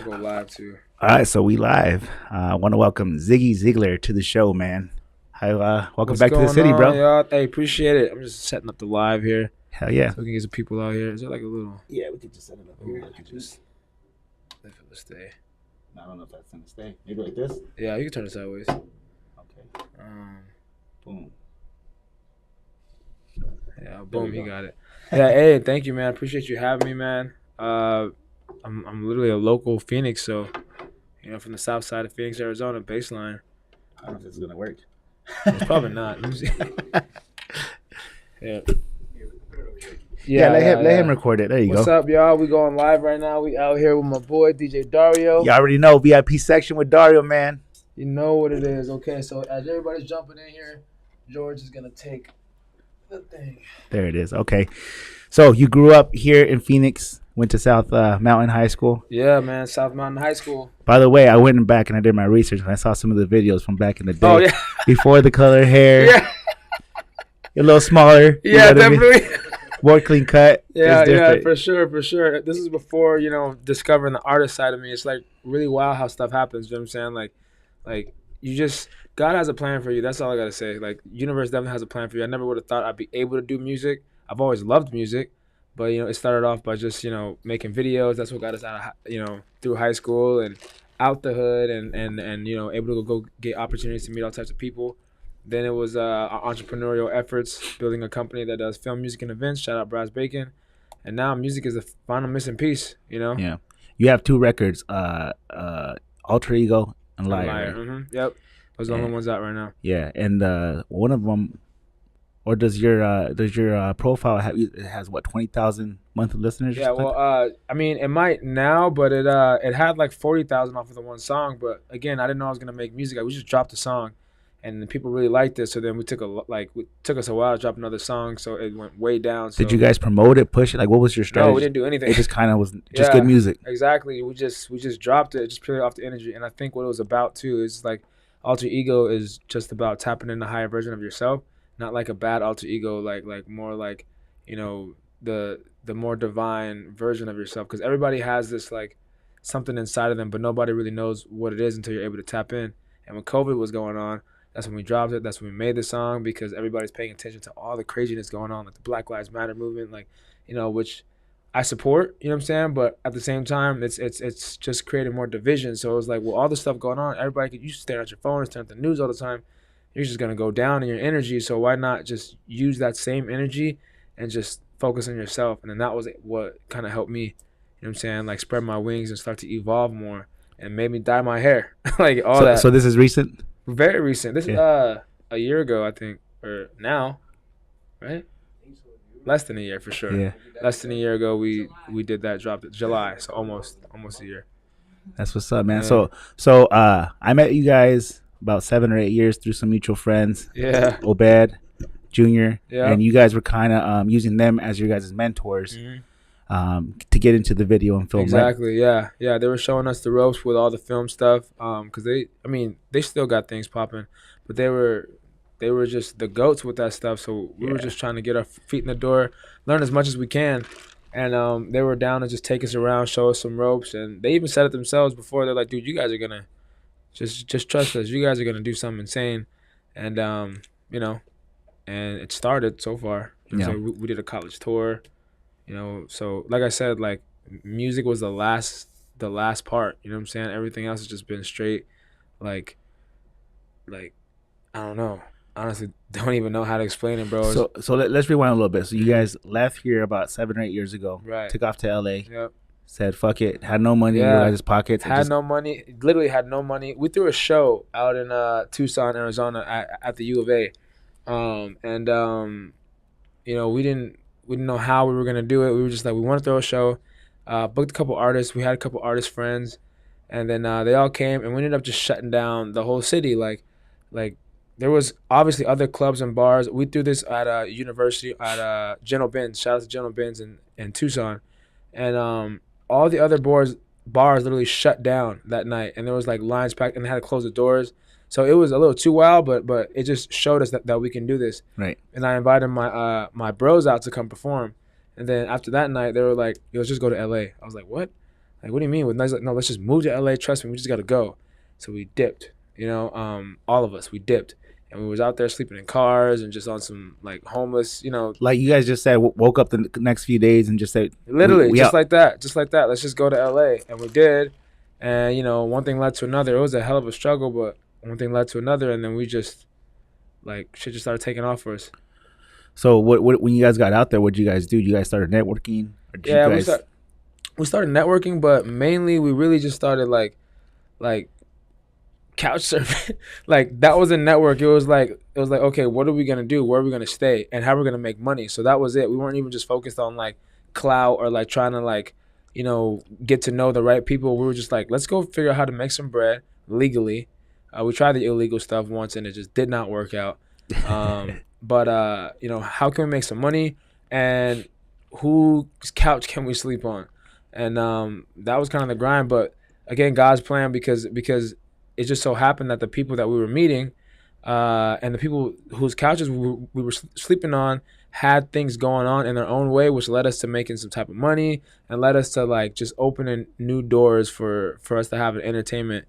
gonna go live too. All right, so we live. I want to welcome Ziggy Zeigler to the show, man. Hi, welcome What's back to the going city, on, bro. y'all? Hey, appreciate it. I'm just setting up the live here Hell yeah. so we can get some people out here. Is there like a little? Yeah, we could just set it up here. I could just let it stay. I don't know if that's gonna stay. Maybe like this. Yeah, you can turn it sideways. Okay. Boom. Yeah, boom, he got it. Yeah, hey, thank you, man. Appreciate you having me, man. I'm literally a local Phoenix, so from the south side of Phoenix, Arizona, baseline. I don't know if this is gonna work. It's probably not. Let me see. Yeah. Let him record it. There you What's go. up, y'all? We going live right now. We out here with my boy DJ Dario. You already know VIP section with Dario, man. You know what it is. Okay, so as everybody's jumping in here, George is gonna take the thing. There it is. Okay. So you grew up here in Phoenix, went to South Mountain High School. Yeah, man, South Mountain High School. By the way, I went back and I did my research and I saw some of the videos from back in the day. Oh yeah, Before the color hair. yeah, A little smaller. You yeah, know what I mean? definitely. More clean cut. Yeah, It's yeah, different. for sure. This is before discovering the artist side of me. It's like really wild how stuff happens. You know what I'm saying? Like you just God has a plan for you. That's all I gotta say. Like universe definitely has a plan for you. I never would have thought I'd be able to do music. I've always loved music, but it started off by just making videos. That's what got us out of through high school and out the hood and able to go get opportunities to meet all types of people. Then it was our entrepreneurial efforts, building a company that does film, music, and events. Shout out Brass Bacon. And now music is the final missing piece, Yeah. You have two records, Alter Ego and Liar. Mm-hmm. Yep. Those are the only ones out right now. Yeah, and one of them, or does your profile have? It has what 20,000 monthly listeners? Yeah. Well, I mean, it might now, but it had like 40,000 off of the one song. But again, I didn't know I was gonna make music. We just dropped the song. And the people really liked it, so then it took us a while to drop another song, so it went way down. So. Did you guys promote it, push it? Like, what was your strategy? No, we didn't do anything. It just kind of was just good music. Exactly. We just dropped it just purely off the energy, and I think what it was about too is like alter ego is just about tapping in a higher version of yourself, not like a bad alter ego, like more like the more divine version of yourself, because everybody has this like something inside of them, but nobody really knows what it is until you're able to tap in. And when COVID was going on, that's when we dropped it. That's when we made the song, because everybody's paying attention to all the craziness going on, like the Black Lives Matter movement, which I support, you know what I'm saying? But at the same time, it's just creating more division. So it was like, well, all this stuff going on, you stare at your phone, stare at the news all the time, you're just going to go down in your energy. So why not just use that same energy and just focus on yourself? And then that was what kind of helped me, you know what I'm saying? Like spread my wings and start to evolve more, and made me dye my hair, like all that. So this is recent? Very recent. This is a year ago, I think, or now, right? Less than a year for sure. Yeah. Less than a year ago, we did that, dropped it July, so almost a year. That's what's up, man. Yeah. So I met you guys about 7 or 8 years through some mutual friends. Yeah. Obed, Junior, Yeah. and you guys were kind of using them as your guys' mentors. Mm-hmm. To get into the video and film. Exactly. Right? Yeah. They were showing us the ropes with all the film stuff. Because they still got things popping, but they were just the goats with that stuff. So we were just trying to get our feet in the door, learn as much as we can, and they were down to just take us around, show us some ropes, and they even said it themselves before. They're like, dude, you guys are gonna just trust us. You guys are gonna do something insane, and and it started so far. So we did a college tour. So like I said, like music was the last part, you know what I'm saying? Everything else has just been straight, like I don't know. Honestly, don't even know how to explain it, bro. So let's rewind a little bit. So you guys left here about 7 or 8 years ago. Right. Took off to LA. Yep. Said fuck it. Had no money in your guys' pockets. No money. Literally had no money. We threw a show out in Tucson, Arizona at the U of A. We didn't know how we were gonna do it. We were just like, we want to throw a show. Booked a couple artists. We had a couple artist friends, and then they all came, and we ended up just shutting down the whole city. Like there was obviously other clubs and bars. We threw this at a university at General Benz. Shout out to General Benz in Tucson, and all the other bars literally shut down that night, and there was like lines packed, and they had to close the doors. So it was a little too wild, but it just showed us that we can do this. Right. And I invited my bros out to come perform. And then after that night, they were like, yo, let's just go to LA. I was like, what? Like, what do you mean? With like, no, let's just move to LA. Trust me, we just gotta go. So we dipped. All of us, we dipped, and we was out there sleeping in cars and just on some like homeless. Like you guys just said, woke up the next few days and just said, Literally, we just out. like that, just like that. Let's just go to LA, and we did. And one thing led to another. It was a hell of a struggle, but one thing led to another, and then we just like shit just started taking off for us. So what when you guys got out there, what did you guys do? You guys started networking, or did Yeah, you guys? we started networking, but mainly we really just started like couch surfing. Like that was a network. It was like okay, what are we gonna do? Where are we gonna stay? And how are we gonna make money? So that was it. We weren't even just focused on like clout or like trying to like get to know the right people. We were just like, let's go figure out how to make some bread legally. We tried the illegal stuff once and it just did not work out. But how can we make some money, and whose couch can we sleep on? And that was kind of the grind. But again, God's plan, because it just so happened that the people that we were meeting, and the people whose couches we were sleeping on had things going on in their own way, which led us to making some type of money and led us to like just opening new doors for us to have an entertainment,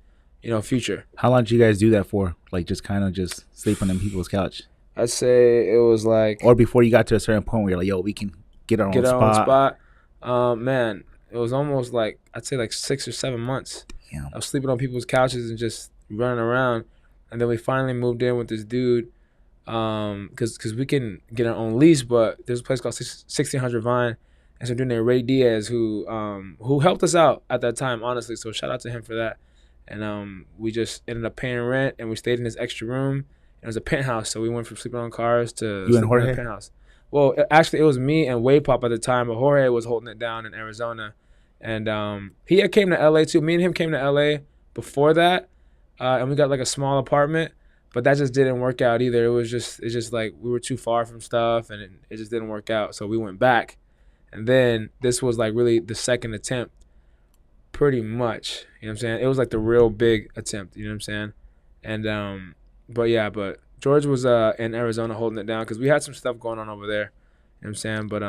future. How long did you guys do that for? Like just kind of just sleep on them people's couch, I'd say it was like or before you got to a certain point where you're like, yo, we can get our own spot. Man, it was almost like I'd say like 6 or 7 months. Damn. I was sleeping on people's couches and just running around, and then we finally moved in with this dude, because we can get our own lease, but there's a place called 1600 Vine, and so dude named Ray Diaz who helped us out at that time, honestly. So shout out to him for that. And we just ended up paying rent, and we stayed in this extra room. It was a penthouse, so we went from sleeping on cars to You and sleeping in Jorge? a penthouse. Well, actually, it was me and Wave Pop at the time, but Jorge was holding it down in Arizona. And he had came to LA too. Me and him came to LA before that, and we got like a small apartment, but that just didn't work out either. It's just like we were too far from stuff, and it just didn't work out. So we went back, and then this was like really the second attempt, pretty much. You know what I'm saying? It was like the real big attempt. You know what I'm saying? And but George was in Arizona holding it down because we had some stuff going on over there. You know what I'm saying? But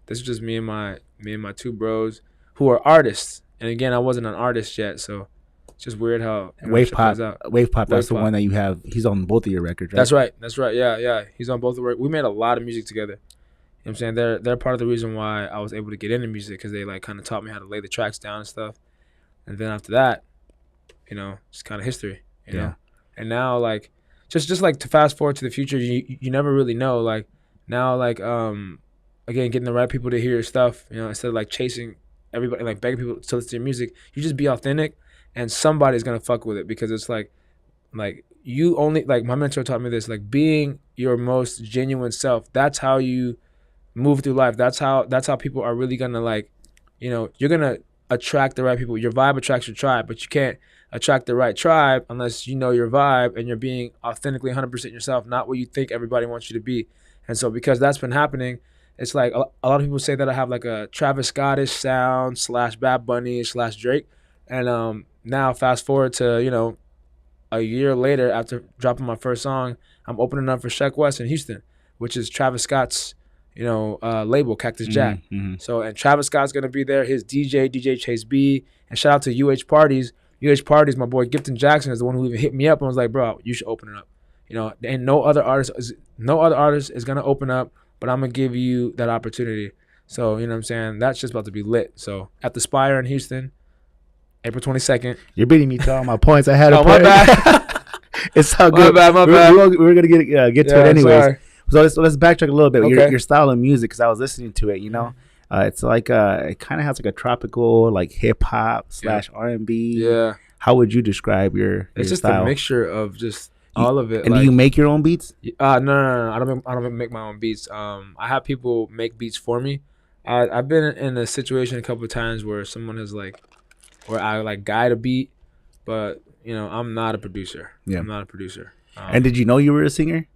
this is just me and my two bros who are artists. And again, I wasn't an artist yet, so it's just weird how Wave shit Pop, plays out. Wave Pop. That's Wave the Pop. one that you have. He's on both of your records, right? That's right. That's right. Yeah. He's on both the work. We made a lot of music together. You know what I'm saying? They're part of the reason why I was able to get into music, because they like kind of taught me how to lay the tracks down and stuff. And then after that, it's kind of history. You know. And now like just like to fast forward to the future, you never really know. Like now, like again, getting the right people to hear your stuff, instead of like chasing everybody, like begging people to listen to your music, you just be authentic, and somebody's gonna fuck with it, because it's like you only, like my mentor taught me this, like being your most genuine self. That's how you move through life. That's how people are really gonna like, you're gonna attract the right people. Your vibe attracts your tribe, but you can't attract the right tribe unless you know your vibe and you're being authentically 100% yourself, not what you think everybody wants you to be. And so because that's been happening, it's like a lot of people say that I have like a Travis Scottish sound / Bad Bunny / Drake. And now fast forward to a year later, after dropping my first song, I'm opening up for Sheck West in Houston, which is Travis Scott's label, Cactus Jack. Mm-hmm. So, and Travis Scott's gonna be there, his DJ Chase B, and shout out to UH Parties, my boy Gifton Jackson is the one who even hit me up and was like, bro, you should open it up. And no other artist is gonna open up, but I'm gonna give you that opportunity. So, you know what I'm saying? That's just about to be lit. So at the Spire in Houston, April 22nd. You're beating me to all my points. I had a Oh, point. my bad. It's all My good. bad. We're gonna get to it anyways. Sorry. So let's backtrack a little bit. Okay. Your style of music, because I was listening to it. It's like it kind of has like a tropical, like hip hop / R&B. Yeah. How would you describe your It's just style? a mixture of just all of it. And do you make your own beats? No. I don't make my own beats. I have people make beats for me. I've been in a situation a couple of times where someone has where I like guide a beat, but I'm not a producer. Yeah. I'm not a producer. And did you know you were a singer?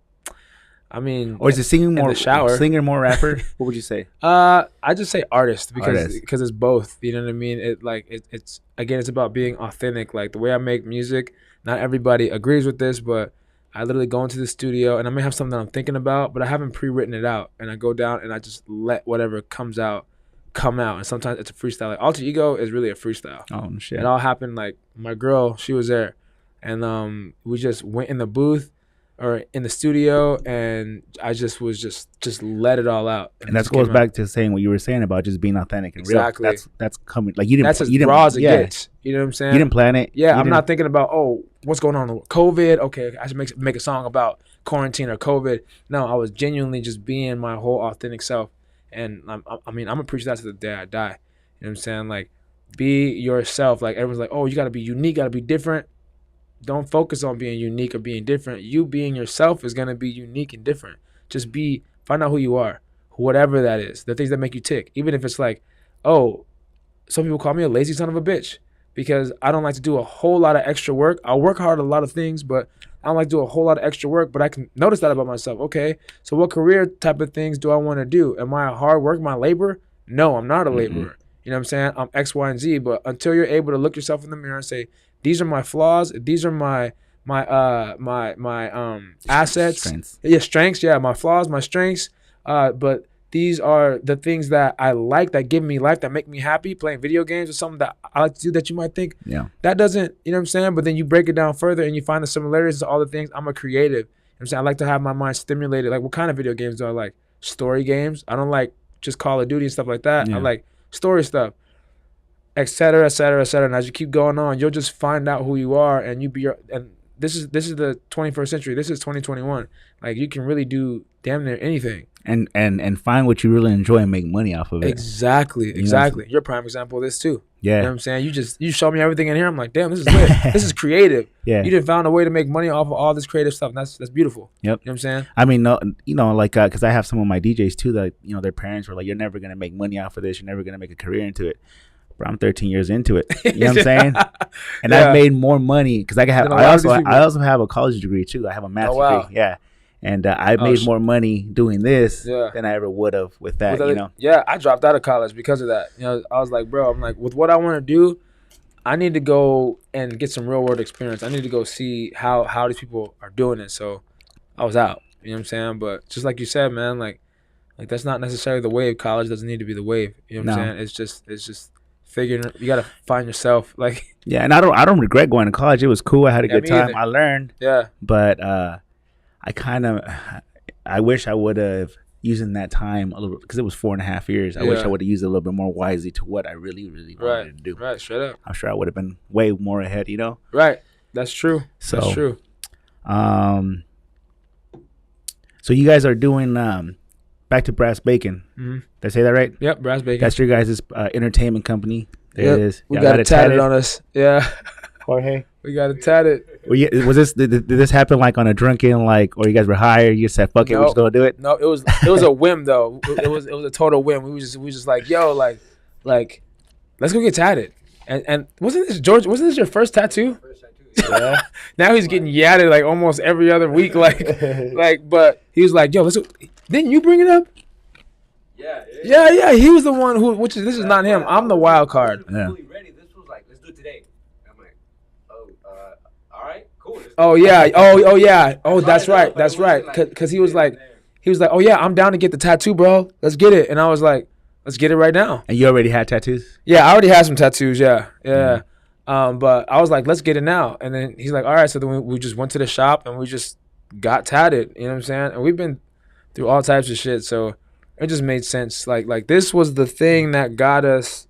I mean, Or is it singing more? the shower. Singer more rapper? What would you say? I just say artist because Artist. it's both. You know what I mean? It's again, it's about being authentic. Like the way I make music, not everybody agrees with this, but I literally go into the studio and I may have something I'm thinking about, but I haven't pre-written it out, and I go down and I just let whatever comes out come out, and sometimes it's a freestyle. Like Alter Ego is really a freestyle. Oh shit. It all happened like my girl, she was there, and we just went in the booth or in the studio, and I just was just let it all out. And that goes back to saying what you were saying about just being authentic and exactly. real. That's coming. Like you didn't. That's as you didn't, raw as it gets. You know what I'm saying? You didn't plan it. Yeah, I'm not thinking about what's going on with COVID. Okay, I should make a song about quarantine or COVID. No, I was genuinely just being my whole authentic self, and I mean I'm gonna preach that to the day I die. You know what I'm saying? Like, be yourself. Like everyone's like, oh, you gotta be unique, gotta be different. Don't focus on being unique or being different. You being yourself is gonna be unique and different. Just find out who you are, whatever that is. The things that make you tick. Even if it's like, oh, some people call me a lazy son of a bitch because I don't like to do a whole lot of extra work. I work hard at a lot of things, but I don't like to do a whole lot of extra work. But I can notice that about myself. Okay, so what career type of things do I want to do? Am I a hard work, my labor? No, I'm not a laborer. You know what I'm saying? I'm X, Y, and Z. But until you're able to look yourself in the mirror and say, these are my flaws. These are my assets. Strengths. Yeah, strengths. Yeah, my flaws, my strengths. But these are the things that I like, that give me life, that make me happy. Playing video games is something that I like to do that you might think that doesn't, you know what I'm saying? But then you break it down further and you find the similarities to all the things. I'm a creative. You know what I'm saying? I like to have my mind stimulated. Like, what kind of video games do I like? Story games. I don't like just Call of Duty and stuff like that. I like story stuff, et cetera, et cetera, et cetera. And as you keep going on, you'll just find out who you are, and and this is the 21st century. This is 2021. Like, you can really do damn near anything. And find what you really enjoy and make money off of it. Exactly. You're a prime example of this too. Yeah. You know what I'm saying? You show me everything in here. I'm like, damn, this is lit. This is creative. Yeah. You done found a way to make money off of all this creative stuff. And that's beautiful. Yep. You know what I'm saying? I mean, no, you know, like, because I have some of my DJs too that, you know, their parents were like, you're never going to make money off of this. You're never going to make a career into it. But I'm 13 years into it. You know what I'm saying? And I've made more money because I also have a college degree too. I have a master's degree. Yeah. And I made more money doing this than I ever would have with that, you know? Yeah, I dropped out of college because of that. You know, I was like, bro, I'm like, with what I want to do, I need to go and get some real world experience. I need to go see how these people are doing it. So I was out. You know what I'm saying? But just like you said, man, like that's not necessarily the wave. College doesn't need to be the wave. You know what I'm saying? It's just figuring. You got to find yourself. Like, yeah, and I don't regret going to college. It was cool. I had a good time. Either. I learned. Yeah. But I wish I would have using that time a little, because it was 4.5 years. I wish I would have used it a little bit more wisely to what I really wanted to do. Right, straight up. I'm sure I would have been way more ahead, you know? Right. That's true. So, that's true. So you guys are doing back to Brass Bacon. Mm-hmm. Did I say that right? Yep, Brass Bacon. That's your guys' entertainment company. There it is. We got it tatted on us. Yeah. Jorge. We got it tatted. Was this did this happen like on a drunken, like, or you guys were hired? You said fuck it, we're just gonna do it. No, it was a whim though. It was a total whim. We was just like, yo, like let's go get tatted. And wasn't this George? Wasn't this your first tattoo? First tattoo. Yeah. Now he's getting yadded like almost every other week, like. But he was like, yo, let's. Didn't you bring it up? Yeah. He was the one who. This is not him. I'm the wild card. Yeah. Fully ready. This was like, let's do it today. I'm like, all right, cool. Oh yeah. Oh yeah. Oh, that's right. That's right. Cause he was like, oh yeah, I'm down to get the tattoo, bro. Let's get it. And I was like, let's get it right now. And you already had tattoos? Yeah, I already had some tattoos. Yeah. But I was like, let's get it now. And then he's like, all right. So then we just went to the shop and we just got tatted. You know what I'm saying? And we've been through all types of shit. So it just made sense. Like this was the thing that got us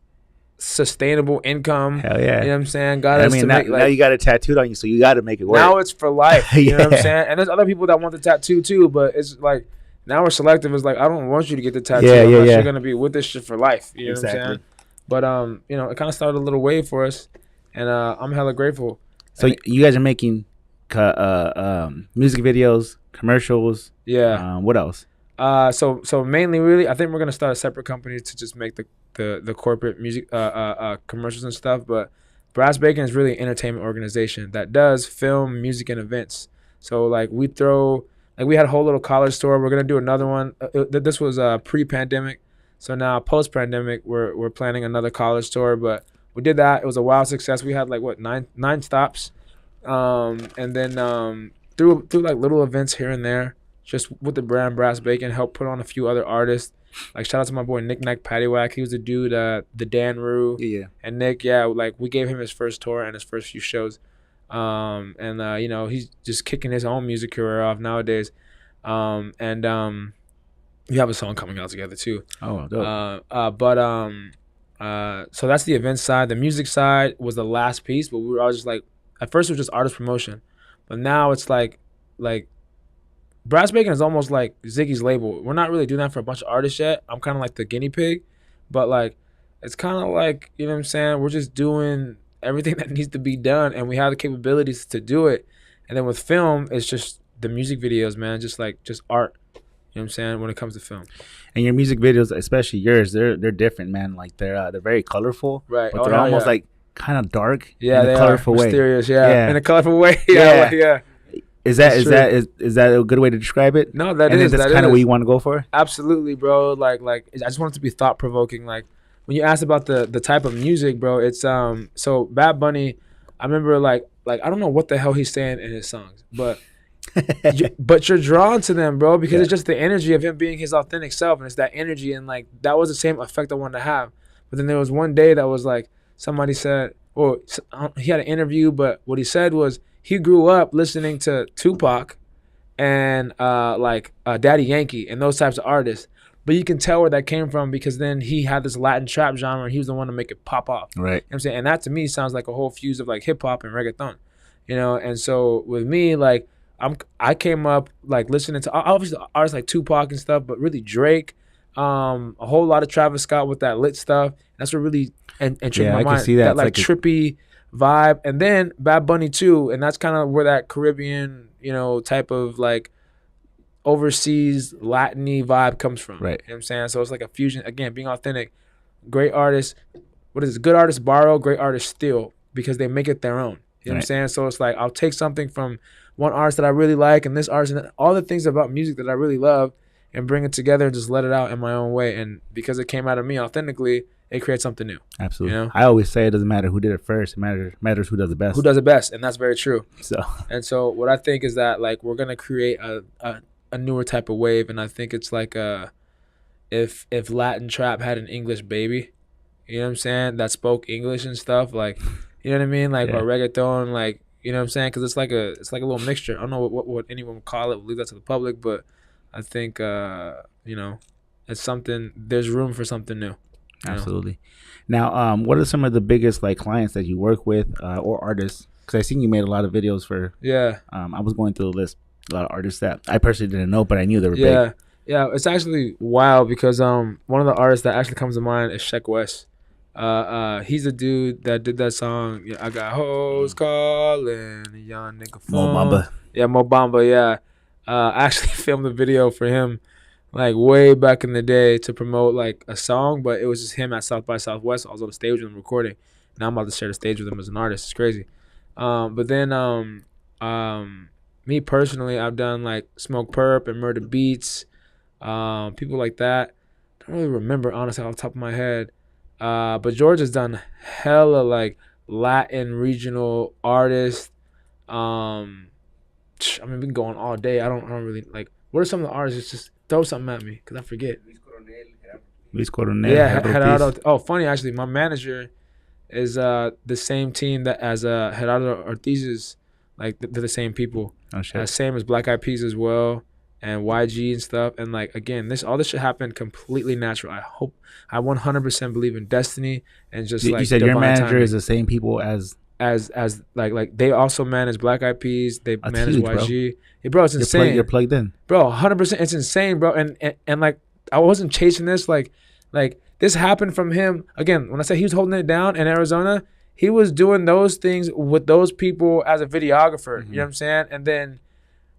sustainable income. Hell yeah. You know what I'm saying? Now you got it tattooed on you, so you got to make it work. Now it's for life. You know what I'm saying? And there's other people that want the tattoo too, but it's like, now we're selective. It's like, I don't want you to get the tattoo. Unless you're going to be with this shit for life. You know what I'm saying? But, it kind of started a little wave for us, and I'm hella grateful. So you guys are making music videos, commercials. Yeah. What else? So mainly, really, I think we're going to start a separate company to just make the corporate music commercials and stuff. But Brass Bacon is really an entertainment organization that does film, music, and events. So, like, we had a whole little college store. We're gonna do another one. This was pre-pandemic, so now post-pandemic, we're planning another college store. But we did that. It was a wild success. We had like nine stops, and then through like little events here and there, just with the brand Brass Bacon, helped put on a few other artists. Like shout out to my boy Nick Nack Paddywhack. He was the dude, the Dan Rue. Yeah. And Nick, yeah, like we gave him his first tour and his first few shows. You know, he's just kicking his own music career off nowadays. We have a song coming out together too. Oh, dope. So that's the event side. The music side was the last piece, but we were all just like, at first it was just artist promotion, but now it's like Brass Bacon is almost like Ziggy's label. We're not really doing that for a bunch of artists yet. I'm kind of like the guinea pig, but like it's kind of like, you know what I'm saying? We're just doing everything that needs to be done, and we have the capabilities to do it. And then with film, it's just the music videos, man, just art. You know what I'm saying? When it comes to film. And your music videos, especially yours, they're different, man. Like they're very colorful, right? But they're almost like kind of dark, yeah, in a colorful way. Mysterious, yeah, in a colorful way, yeah. Is that a good way to describe it? No, that's kind of what you want to go for. Absolutely, bro. Like I just want it to be thought provoking. Like when you asked about the type of music, bro, it's so Bad Bunny. I remember like I don't know what the hell he's saying in his songs, but but you're drawn to them, bro, because it's just the energy of him being his authentic self, and it's that energy, and like that was the same effect I wanted to have. But then there was one day that was like somebody said, well, he had an interview, but what he said was he grew up listening to Tupac and Daddy Yankee and those types of artists. But you can tell where that came from because then he had this Latin trap genre and he was the one to make it pop off. Right. You know what I'm saying? And that to me sounds like a whole fuse of like hip hop and reggaeton. You know, and so with me, like I came up like listening to obviously artists like Tupac and stuff, but really Drake, a whole lot of Travis Scott with that lit stuff. That's what really intrigued my mind. Can see that. That like trippy vibe, and then Bad Bunny too, and that's kind of where that Caribbean, you know, type of like overseas Latin-y vibe comes from. Right. You know what I'm saying? So it's like a fusion, again, being authentic. Great artists, what is it? Good artists borrow, great artists steal because they make it their own. You know what I'm saying? So it's like I'll take something from one artist that I really like and this artist and all the things about music that I really love and bring it together and just let it out in my own way. And because it came out of me authentically, it creates something new. Absolutely. You know? I always say it doesn't matter who did it first. It matters who does it best. Who does it best, and that's very true. So what I think is that like we're gonna create a newer type of wave, and I think it's like if Latin trap had an English baby, you know what I'm saying, that spoke English and stuff, like, you know what I mean, like or reggaeton, like, you know what I'm saying, because it's like a little mixture. I don't know what anyone would call it. We'll leave that to the public, but I think you know, it's something. There's room for something new. Absolutely. Now, what are some of the biggest like clients that you work with or artists? Because I seen you made a lot of videos for. Yeah. I was going through the list. A lot of artists that I personally didn't know, but I knew they were big. Yeah. It's actually wild because one of the artists that actually comes to mind is Sheck West. He's a dude that did that song. Yeah, I got hoes calling, young nigga. Mo Bamba. Yeah, Mo Bamba. Yeah. I actually filmed a video for him, like way back in the day to promote like a song, but it was just him at South by Southwest. I was on the stage with him recording. Now I'm about to share the stage with him as an artist. It's crazy. But then me personally, I've done like Smoke Perp and Murder Beats, people like that. Don't really remember honestly off the top of my head. But George has done hella like Latin regional artists. I mean, we can go on all day. I don't really like. What are some of the artists? Just throw something at me because I forget. Luis Coronel. Yeah, Gerardo. Oh, funny actually. My manager is the same team that as Gerardo Ortiz's. Like they're the same people. Oh shit. Same as Black Eyed Peas as well, and YG and stuff. And like again, all this shit happened completely natural. I 100% believe in destiny and just like. You said your manager timing. Is the same people as like they also manage Black Eyed Peas. They manage huge, YG. Hey, bro, it's insane. You're plugged in, bro. 100%, it's insane, bro. And like I wasn't chasing this. Like this happened from him. Again, when I say he was holding it down in Arizona, he was doing those things with those people as a videographer. You know what I'm saying? And then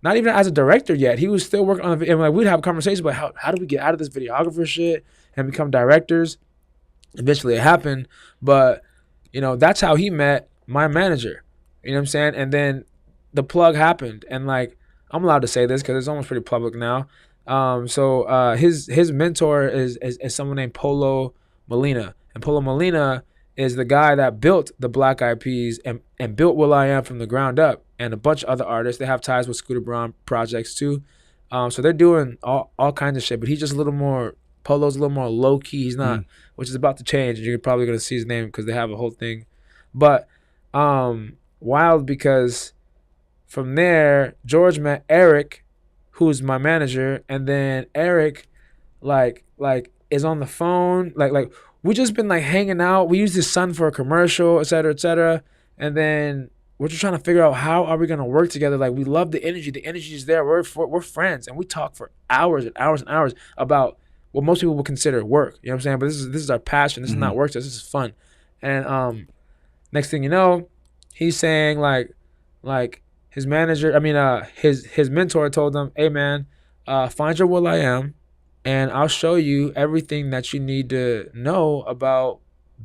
not even as a director yet. He was still working on the video. And like we'd have conversations about how do we get out of this videographer shit and become directors. Eventually it happened, but you know that's how he met my manager. You know what I'm saying? And then the plug happened, and like I'm allowed to say this because it's almost pretty public now. So his mentor is someone named Polo Molina, and Polo Molina is the guy that built the Black Eyed Peas and built will.i.am from the ground up, and a bunch of other artists. They have ties with Scooter Braun projects too. So they're doing all kinds of shit, but he's just a little more Polo's a little more low key. He's not, which is about to change. You're probably gonna see his name because they have a whole thing. But wild because from there, George met Eric, who's my manager, and then Eric, like is on the phone, like we just been like hanging out. We used his son for a commercial, et cetera, and then we're just trying to figure out how are we gonna work together. Like we love the energy. The energy is there. We're friends, and we talk for hours and hours and hours about what most people would consider work. You know what I'm saying? But this is our passion. This is not work to us. This is fun. And next thing you know, he's saying like his manager, his mentor told him, "Hey man, find your will I am, and I'll show you everything that you need to know about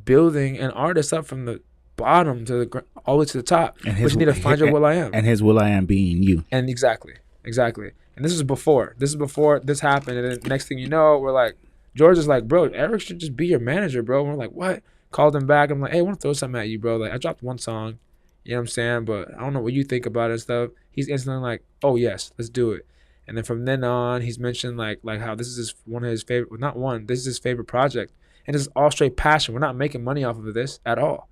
building an artist up from the bottom to the all the way to the top. But you need to find your will I am." And his will I am being you. And exactly. And this is before this happened. And then next thing you know, we're like, George is like, "Bro, Eric should just be your manager, bro." And we're like, "What?" Called him back. I'm like, "Hey, I want to throw something at you, bro. Like, I dropped one song, you know what I'm saying? But I don't know what you think about it and stuff." He's instantly like, "Oh yes, let's do it." And then from then on, he's mentioned like how this is one of his favorite, not one, this is his favorite project. And this is all straight passion. We're not making money off of this at all.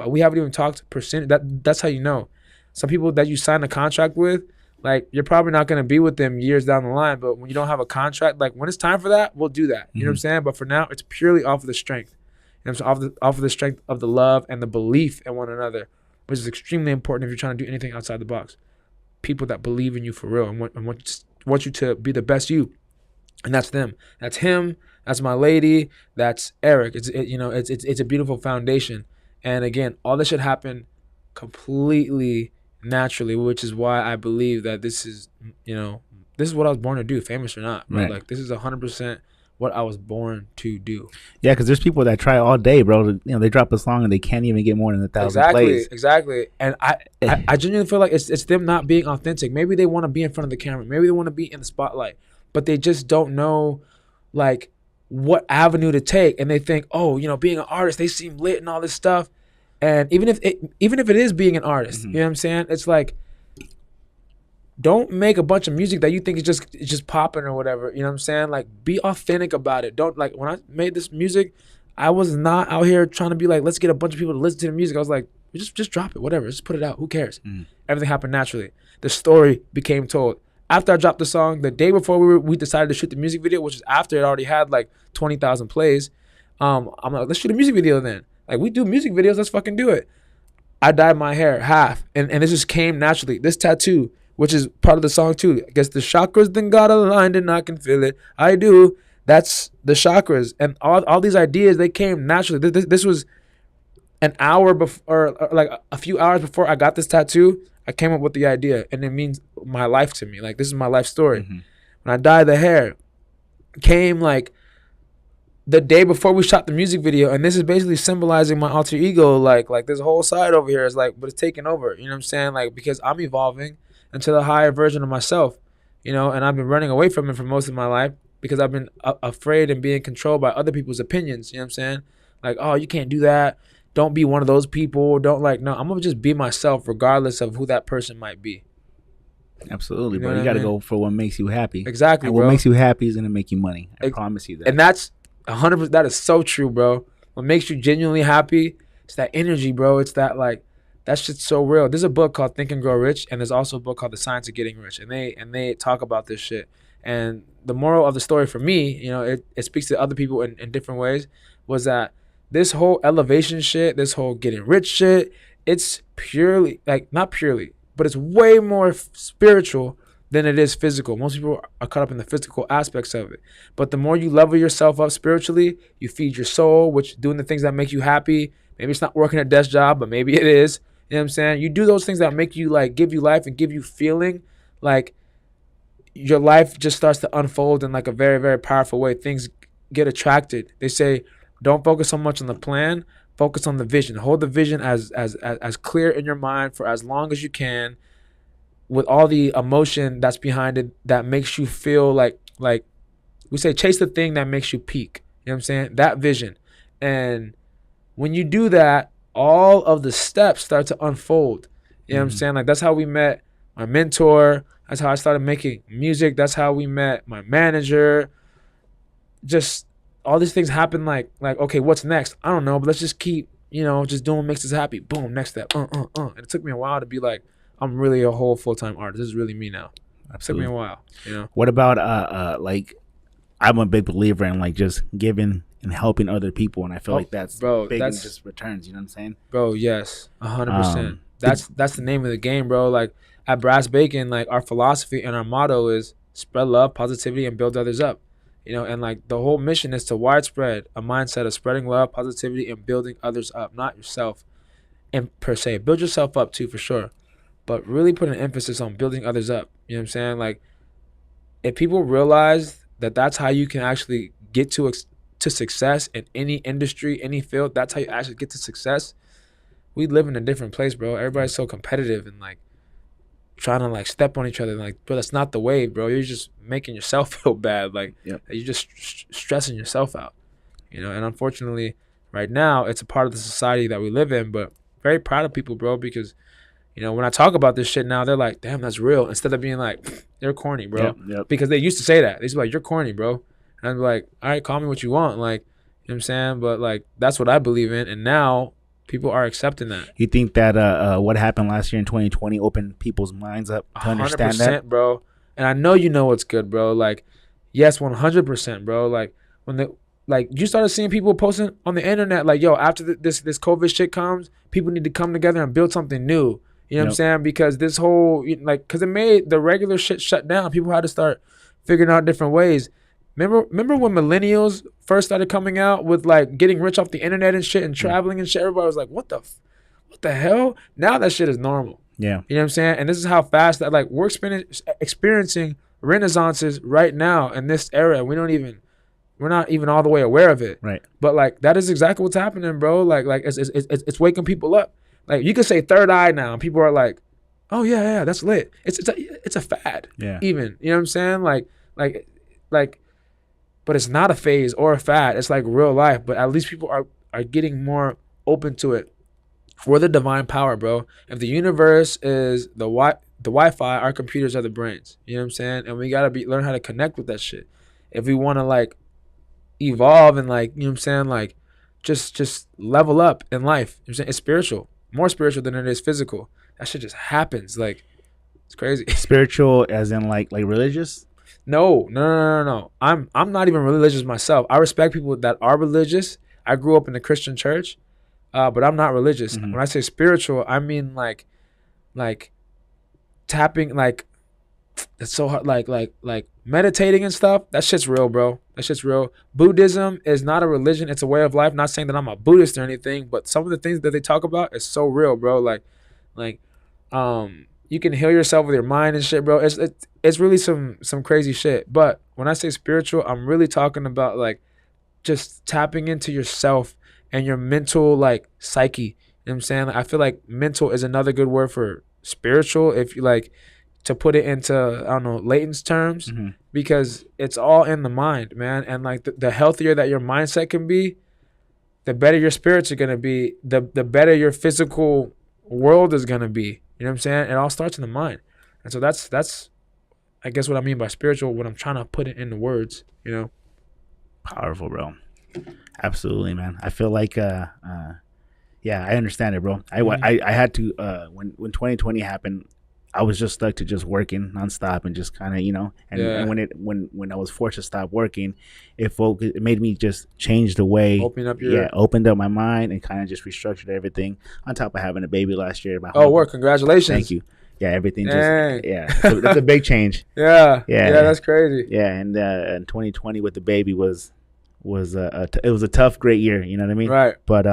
We haven't even talked percentage. That's how you know. Some people that you sign a contract with, like you're probably not going to be with them years down the line. But when you don't have a contract, like when it's time for that, we'll do that. You know what I'm saying? But for now, it's purely off of the strength. You know what I'm saying? Off of the strength of the love and the belief in one another, which is extremely important if you're trying to do anything outside the box. People that believe in you for real and want you to be the best you, and that's them. That's him. That's my lady. That's Eric. It's a beautiful foundation. And again, all this should happen completely naturally, which is why I believe that this is what I was born to do, famous or not. Right? Like this is 100% what I was born to do. Yeah, because there's people that try all day, bro. They drop a song and they can't even get more than 1,000 plays. Exactly. And I genuinely feel like it's them not being authentic. Maybe they want to be in front of the camera. Maybe they want to be in the spotlight, but they just don't know like what avenue to take. And they think, oh, being an artist, they seem lit and all this stuff. And even if it is being an artist, you know what I'm saying? It's like, don't make a bunch of music that you think is just popping or whatever. You know what I'm saying? Like, be authentic about it. Don't, like, when I made this music, I was not out here trying to be like, let's get a bunch of people to listen to the music. I was like, just drop it, whatever. Just put it out. Who cares? Everything happened naturally. The story became told. After I dropped the song, the day before we decided to shoot the music video, which is after it already had like 20,000 plays, I'm like, let's shoot a music video then. Like, we do music videos, let's fucking do it. I dyed my hair half, and this just came naturally. This tattoo, which is part of the song too. I guess the chakras then got aligned and I can feel it. I do. That's the chakras. And all these ideas, they came naturally. This was an hour before, or like a few hours before I got this tattoo. I came up with the idea, and it means my life to me. Like, this is my life story. When I dyed the hair, came like the day before we shot the music video, and this is basically symbolizing my alter ego. Like this whole side over here is like, but it's taking over. You know what I'm saying? Like, because I'm evolving into the higher version of myself, and I've been running away from it for most of my life because I've been afraid and being controlled by other people's opinions. You know what I'm saying? Like, oh, you can't do that. Don't be one of those people. No, I'm going to just be myself regardless of who that person might be. Absolutely, bro. You got to go for what makes you happy. Exactly, and bro. what makes you happy is going to make you money. I promise you that. And that's 100%. That is so true, bro. What makes you genuinely happy, it's that energy, bro. It's that, like, that shit's so real. There's a book called Think and Grow Rich, and there's also a book called The Science of Getting Rich, and they talk about this shit. And the moral of the story for me, it speaks to other people in different ways, was that this whole elevation shit, this whole getting rich shit, it's purely, like, not purely, but it's way more spiritual than it is physical. Most people are caught up in the physical aspects of it. But the more you level yourself up spiritually, you feed your soul, which doing the things that make you happy. Maybe it's not working a desk job, but maybe it is. You know what I'm saying? You do those things that make you, like, give you life and give you feeling. Like, your life just starts to unfold in, like, a very, very powerful way. Things get attracted. They say, don't focus so much on the plan. Focus on the vision. Hold the vision as clear in your mind for as long as you can, with all the emotion that's behind it that makes you feel like we say, chase the thing that makes you peak. You know what I'm saying? That vision. And when you do that, all of the steps start to unfold. You know what I'm saying? Like, that's how we met my mentor. That's how I started making music. That's how we met my manager. just all these things happen like okay, what's next? I don't know, but let's just keep, just doing what makes us happy. Boom, next step. And it took me a while to be like, I'm really a whole full-time artist. This is really me now. It took me a while. What about like, I'm a big believer in like just giving and helping other people, and I feel like that's big in just returns. You know what I'm saying, bro? Yes, 100%. That's the name of the game, bro. Like at Brass Bacon, like our philosophy and our motto is spread love, positivity, and build others up. And like the whole mission is to widespread a mindset of spreading love, positivity, and building others up, not yourself, and per se. Build yourself up too, for sure, but really put an emphasis on building others up. You know what I'm saying? Like if people realize that that's how you can actually get to success in any industry, any field, that's how you actually get to success. We live in a different place, bro. Everybody's so competitive and like trying to like step on each other. Like, bro, that's not the way, bro. You're just making yourself feel bad. Like, you're just stressing yourself out, And unfortunately, right now, it's a part of the society that we live in. But very proud of people, bro, because when I talk about this shit now, they're like, damn, that's real. Instead of being like, they're corny, bro. Because they used to say that. They used to be like, you're corny, bro. And I'd be like, all right, call me what you want. Like, you know what I'm saying? But like, that's what I believe in. And now people are accepting that. You think that what happened last year in 2020 opened people's minds up to understand that? 100%, bro. And I know you know what's good, bro. Like, yes, 100%, bro. Like, when you started seeing people posting on the internet, like, yo, after this COVID shit comes, people need to come together and build something new. You know what I'm saying? Because this whole, because it made the regular shit shut down. People had to start figuring out different ways. Remember when millennials first started coming out with like getting rich off the internet and shit and traveling and shit? Everybody was like, what the hell? Now that shit is normal. Yeah. You know what I'm saying? And this is how fast that like we're experiencing renaissances right now in this era. We're not even all the way aware of it. Right. But like that is exactly what's happening, bro. Like it's waking people up. Like you could say third eye now, and people are like, "Oh yeah, that's lit." It's a fad. Yeah. Even you know what I'm saying? Like, but it's not a phase or a fad. It's like real life. But at least people are getting more open to it. We're the divine power, bro. If the universe is the Wi-Fi, our computers are the brains. You know what I'm saying? And we gotta learn how to connect with that shit. If we want to like evolve and like, you know what I'm saying, like just level up in life. You know what I'm saying? It's spiritual. More spiritual than it is physical. That shit just happens. Like, it's crazy. Spiritual as in like religious? No. I'm not even religious myself. I respect people that are religious. I grew up in the Christian church, but I'm not religious. Mm-hmm. When I say spiritual, I mean like tapping, like it's so hard, like meditating and stuff. That shit's real, bro. That shit's real. Buddhism is not a religion. It's a way of life. Not saying that I'm a Buddhist or anything, but some of the things that they talk about is so real, bro. Like you can heal yourself with your mind and shit, bro. It's really some crazy shit. But when I say spiritual, I'm really talking about like just tapping into yourself and your mental like psyche. You know what I'm saying? Like, I feel like mental is another good word for spiritual, if you like to put it into, I don't know, Layton's terms, Mm-hmm. because it's all in the mind, man. And like the healthier that your mindset can be, the better your spirits are gonna be, the better your physical world is gonna be. You know what I'm saying? It all starts in the mind. And so that's I guess what I mean by spiritual, when I'm trying to put it into words, you know. Powerful, bro. Absolutely, man. I feel like yeah, I understand it, bro. I had to when 2020 happened, I was just stuck to just working nonstop and just kind of, and when I was forced to stop working, it made me just change the way, opened up my mind and kind of just restructured everything. On top of having a baby last year. Congratulations! Thank you. Yeah, everything so that's a big change. Yeah, that's crazy. Yeah, and 2020 with the baby was it was a tough, great year. You know what I mean? Right. But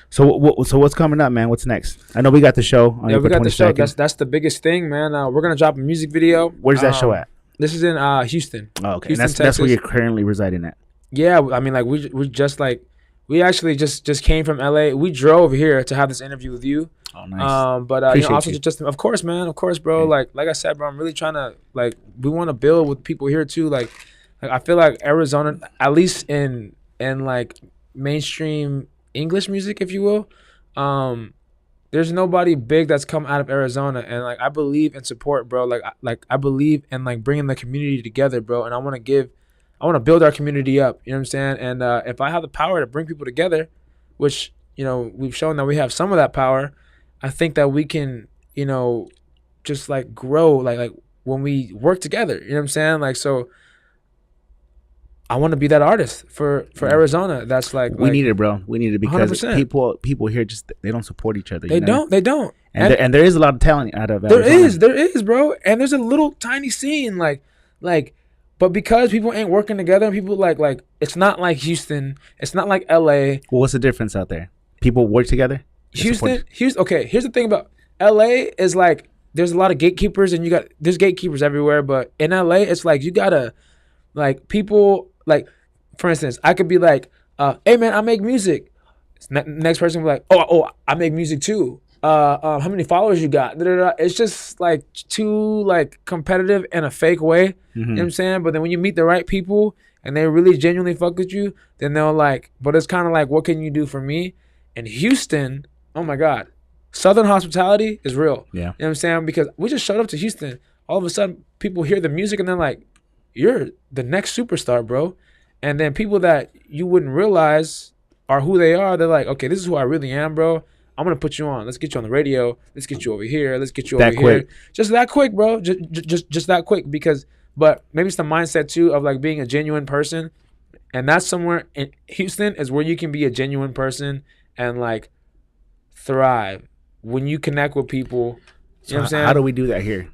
So what's coming up, man? What's next? I know we got the show on April 22nd. We got the show. That's the biggest thing, man. We're gonna drop a music video. Where's that show at? This is in Houston. Oh, okay. Houston, that's where you're currently residing at. Yeah, I mean, like we actually just came from LA. We drove here to have this interview with you. Oh, nice. But also just of course, man, of course, bro. Yeah. Like I said, bro, I'm really trying to we want to build with people here too. Like I feel like Arizona, at least in like mainstream English music, if you will, there's nobody big that's come out of Arizona, and like I believe in support, bro. Like I believe in like bringing the community together, bro. And I want to give I want to build our community up. You know what I'm saying? And if I have the power to bring people together, which we've shown that we have some of that power, I think that we can just like grow like when we work together. You know what I'm saying? Like so. I want to be that artist for Arizona. That's we need it, bro. We need it because 100%. people here just they don't support each other. They don't. And there is a lot of talent out of Arizona. There is, bro. And there's a little tiny scene like, but because people ain't working together, and people like it's not like Houston. It's not like LA. Well, what's the difference out there? People work together. Houston. Okay. Here's the thing about LA is like there's a lot of gatekeepers, and there's gatekeepers everywhere. But in LA, it's like you gotta like people. Like, for instance, I could be like, hey, man, I make music. Next person will be like, oh, I make music too. How many followers you got? It's just like too like competitive in a fake way. You know what I'm saying? But then when you meet the right people and they really genuinely fuck with you, then they'll like, but it's kind of like, what can you do for me? In Houston, oh my God, Southern hospitality is real. Yeah. You know what I'm saying? Because we just showed up to Houston. All of a sudden, people hear the music and they're like, you're the next superstar, bro. And then people that you wouldn't realize are who they are. They're like, okay, this is who I really am, bro. I'm gonna put you on. Let's get you on the radio. Let's get you over here. Let's get you over here. Just that quick, bro. Just that quick. But maybe it's the mindset too of like being a genuine person, and that's somewhere in Houston is where you can be a genuine person and like thrive when you connect with people. You know what I'm saying? How do we do that here?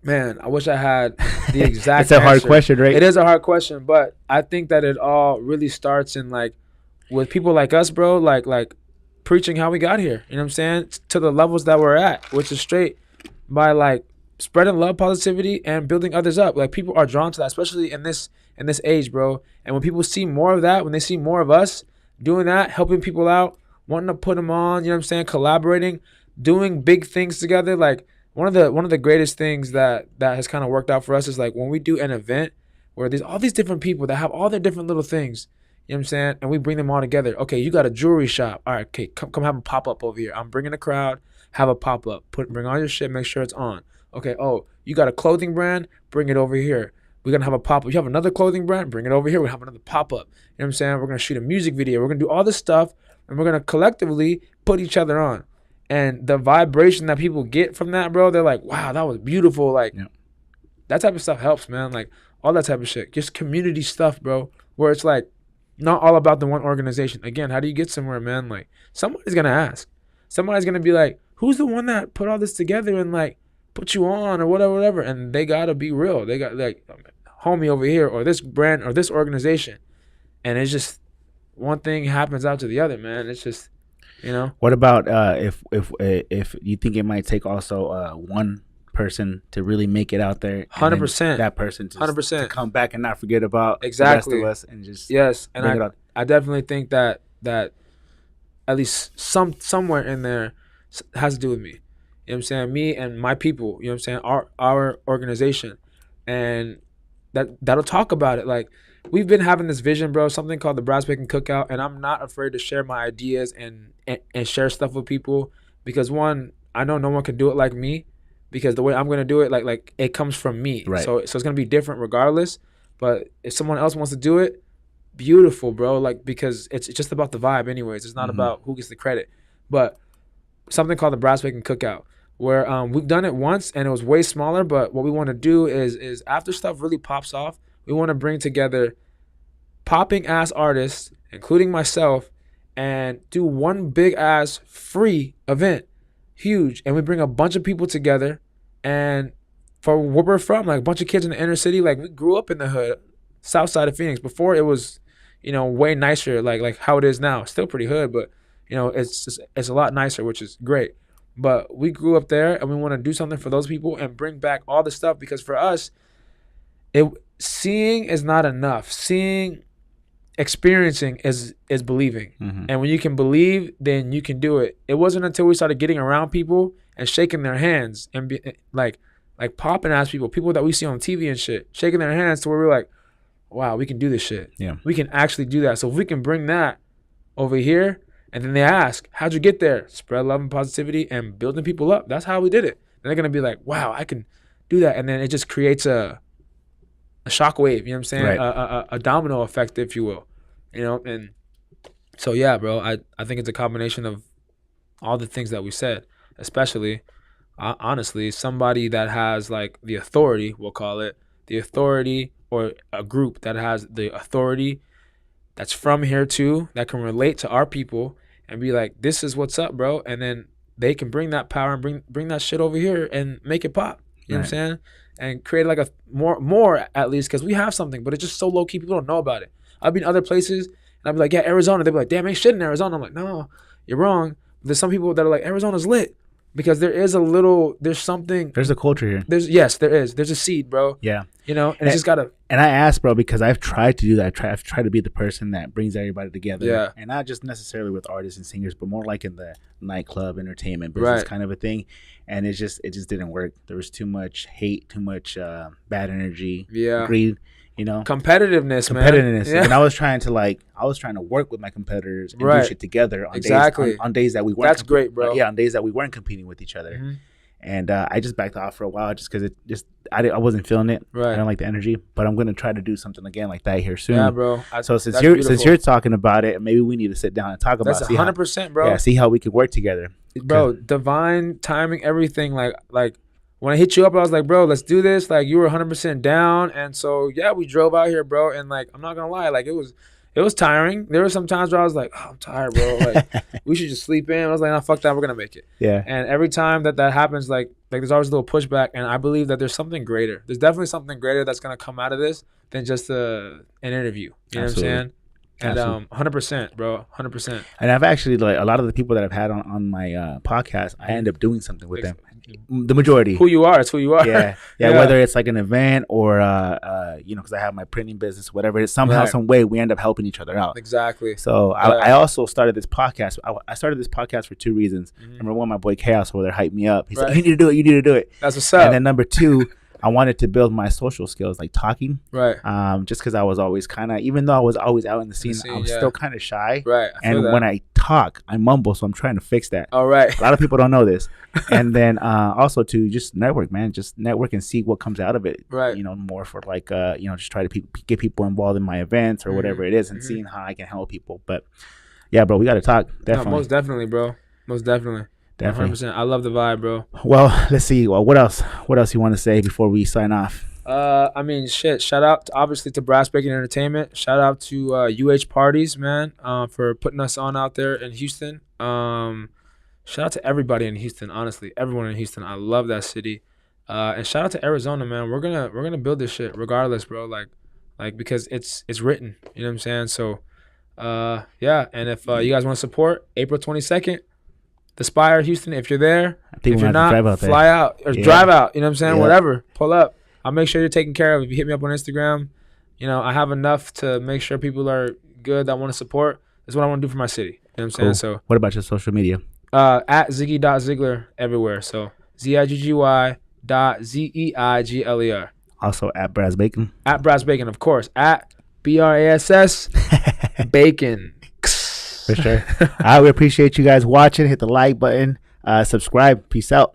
Man, I wish I had the exact It's a hard question, right? It is a hard question, but I think that it all really starts in like with people like us, bro, like preaching how we got here. You know what I'm saying? To the levels that we're at, which is straight by like spreading love, positivity, and building others up. Like people are drawn to that, especially in this age, bro. And when people see more of that, when they see more of us doing that, helping people out, wanting to put them on, you know what I'm saying, collaborating, doing big things together, like one of the greatest things that has kind of worked out for us is like when we do an event where there's all these different people that have all their different little things, you know what I'm saying, and we bring them all together. Okay, you got a jewelry shop. All right, okay, come have a pop-up over here. I'm bringing a crowd, have a pop-up. Bring all your shit, make sure it's on. Okay, oh, you got a clothing brand, bring it over here. We're going to have a pop-up. You have another clothing brand, bring it over here. We're going to have another pop-up. You know what I'm saying? We're going to shoot a music video. We're going to do all this stuff, and we're going to collectively put each other on. And the vibration that people get from that, bro, they're like, wow, that was beautiful. Like, that type of stuff helps, man. Like, all that type of shit. Just community stuff, bro, where it's like not all about the one organization. Again, how do you get somewhere, man? Like, somebody's going to ask. Somebody's going to be like, who's the one that put all this together and, like, put you on or whatever. And they got to be real. They got, like, homie over here or this brand or this organization. And it's just one thing happens out to the other, man. It's just... You know. What about if you think it might take also one person to really make it out there? 100%. That person to 100% to come back and not forget about exactly the rest of us and just and I definitely think that at least somewhere in there has to do with me. You know what I'm saying? Me and my people. You know what I'm saying? Our organization, and that'll talk about it. Like, we've been having this vision, bro, something called the Brass Bacon Cookout, and I'm not afraid to share my ideas and share stuff with people because, one, I know no one can do it like me because the way I'm going to do it, like it comes from me. Right. So it's going to be different regardless, but if someone else wants to do it, beautiful, bro, like because it's just about the vibe anyways. It's not about who gets the credit, but something called the Brass Bacon Cookout where we've done it once and it was way smaller, but what we want to do is after stuff really pops off, we want to bring together popping ass artists, including myself, and do one big ass free event, huge. And we bring a bunch of people together. And for where we're from, like a bunch of kids in the inner city, like we grew up in the hood, south side of Phoenix. Before it was, way nicer, like how it is now. Still pretty hood, but it's a lot nicer, which is great. But we grew up there, and we want to do something for those people and bring back all the stuff because for us, seeing is not enough. Experiencing is believing. And when you can believe, then you can do it. It wasn't until we started getting around people and shaking their hands and be like popping ass people that we see on TV and shit, shaking their hands to where we're like, wow, we can do this shit. Yeah. We can actually do that. So if we can bring that over here, and then they ask, how'd you get there? Spread love and positivity and building people up. That's how we did it. And they're going to be like, wow, I can do that. And then it just creates a shockwave. You know what I'm saying? Right. A domino effect, if you will. You know, and so yeah, bro. I think it's a combination of all the things that we said, especially honestly, somebody that has like the authority, we'll call it the authority, or a group that has the authority that's from here too, that can relate to our people and be like, this is what's up, bro. And then they can bring that power and bring that shit over here and make it pop. You know what I'm saying? And create like a more at least, because we have something, but it's just so low key, people don't know about it. I've been other places and I'd be like, yeah, Arizona. They'd be like, damn, ain't shit in Arizona. I'm like, no, you're wrong. There's some people that are like, Arizona's lit. Because there's something. There's a culture here. There is. There's a seed, bro. Yeah. You know, and it's just gotta. And I asked, bro, because I've tried to do that. I've tried to be the person that brings everybody together. Yeah. And not just necessarily with artists and singers, but more like in the nightclub, entertainment business kind of a thing. And it just didn't work. There was too much hate, too much bad energy, greed. You know, competitiveness, man. Yeah. And I was trying to work with my competitors and do shit together on days that we weren't. That's great, bro. On days that we weren't competing with each other. Mm-hmm. And I just backed off for a while just because I wasn't feeling it. Right. I don't like the energy, but I'm gonna try to do something again like that here soon. Yeah, bro. So since you're talking about it, maybe we need to sit down and talk about it. That's 100%, bro. Yeah, see how we could work together, bro. Divine timing, everything. Like. When I hit you up, I was like, bro, let's do this. Like, you were 100% down. And so, yeah, we drove out here, bro. And, like, I'm not going to lie. Like, it was tiring. There were some times where I was like, oh, I'm tired, bro. Like, we should just sleep in. I was like, nah, fuck that. We're going to make it. Yeah. And every time that happens, like there's always a little pushback. And I believe that there's something greater. There's definitely something greater that's going to come out of this than just an interview. You know what I'm saying? And 100%, bro, 100%. And I've actually, like, a lot of the people that I've had on my podcast, I end up doing something with them. The majority. Who you are, it's who you are. Yeah. Whether it's like an event or, because I have my printing business, whatever. It's somehow, some way, we end up helping each other out. Exactly. So I also started this podcast. I started this podcast for two reasons. Mm-hmm. Number one, my boy Chaos over there hyped me up. He said, you need to do it. That's what's up. And then number two, I wanted to build my social skills, like talking. Right. Just because I was always kind of, even though I was always out in the scene, I was still kind of shy. Right. And when I talk, I mumble, so I'm trying to fix that. All right. A lot of people don't know this. And then also to just network, man. Just network and see what comes out of it. Right. More for like, just try to get people involved in my events or whatever it is and seeing how I can help people. But yeah, bro, we got to talk. Definitely. No, most definitely, bro. Most definitely. Definitely. 100%. I love the vibe, bro. Well, let's see. Well, what else you want to say before we sign off? I mean, shit. Shout out, obviously, to Brass Bacon Entertainment. Shout out to UH Parties, man, for putting us on out there in Houston. Shout out to everybody in Houston, honestly. Everyone in Houston. I love that city. And shout out to Arizona, man. We're gonna build this shit regardless, bro. Like because it's written. You know what I'm saying? So, yeah. And if you guys want to support, April 22nd. The Spire, Houston, if you're there. If you're not, fly out or drive out. You know what I'm saying? Whatever. Pull up. I'll make sure you're taken care of. If you hit me up on Instagram, I have enough to make sure people are good that want to support. That's what I want to do for my city. You know what I'm saying? So, what about your social media? At Ziggy.Zeigler everywhere. So, ZIGGY.ZEIGLER. Also at Brass Bacon. At Brass Bacon, of course. At BRASS Bacon. For sure. All right, we appreciate you guys watching. Hit the like button. Subscribe. Peace out.